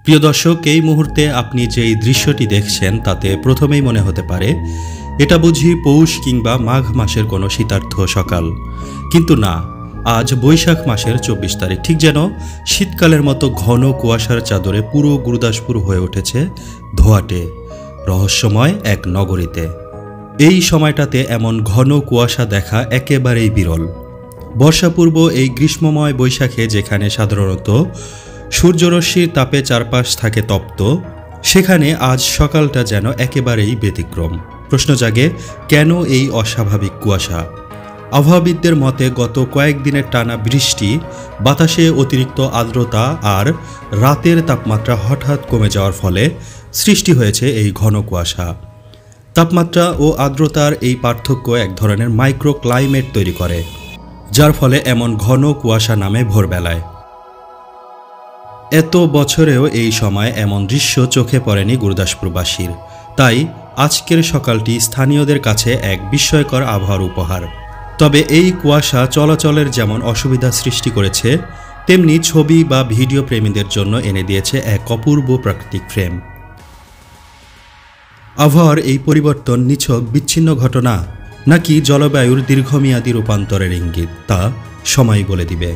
প্রিয় দর্শক, এই মুহূর্তে আপনি যেই দৃশ্যটি দেখছেন তাতে প্রথমেই মনে হতে পারে এটা বুঝি পৌষ কিংবা মাঘ মাসের কোনো শীতার্থ সকাল। কিন্তু না, আজ বৈশাখ মাসের ২৪ তারিখ। ঠিক যেন শীতকালের মতো ঘন কুয়াশার চাদরে পুরো গুরুদাসপুর হয়ে উঠেছে ধোঁয়াটে, রহস্যময় এক নগরীতে। এই সময়টাতে এমন ঘন কুয়াশা দেখা একেবারেই বিরল। বর্ষাপূর্ব এই গ্রীষ্মময় বৈশাখে যেখানে সাধারণত সূর্যরশ্মির তাপে চারপাশ থাকে তপ্ত, সেখানে আজ সকালটা যেন একেবারেই ব্যতিক্রম। প্রশ্ন জাগে, কেন এই অস্বাভাবিক কুয়াশা? আবহাওয়াবিদদের মতে গত কয়েকদিনের টানা বৃষ্টি, বাতাসে অতিরিক্ত আর্দ্রতা আর রাতের তাপমাত্রা হঠাৎ কমে যাওয়ার ফলে সৃষ্টি হয়েছে এই ঘন কুয়াশা। তাপমাত্রা ও আর্দ্রতার এই পার্থক্য এক ধরনের মাইক্রো ক্লাইমেট তৈরি করে, যার ফলে এমন ঘন কুয়াশা নামে ভোরবেলায়। এত বছরেও এই সময় এমন দৃশ্য চোখে পড়েনি গুরুদাসপুরবাসীর। তাই আজকের সকালটি স্থানীয়দের কাছে এক বিস্ময়কর আবহাওয়ার উপহার। তবে এই কুয়াশা চলাচলের যেমন অসুবিধা সৃষ্টি করেছে, তেমনি ছবি বা ভিডিও প্রেমীদের জন্য এনে দিয়েছে এক অপূর্ব প্রাকৃতিক ফ্রেম। আবহাওয়ার এই পরিবর্তন নিছক বিচ্ছিন্ন ঘটনা নাকি জলবায়ুর দীর্ঘমেয়াদী রূপান্তরের ইঙ্গিত, তা সময় বলে দিবে।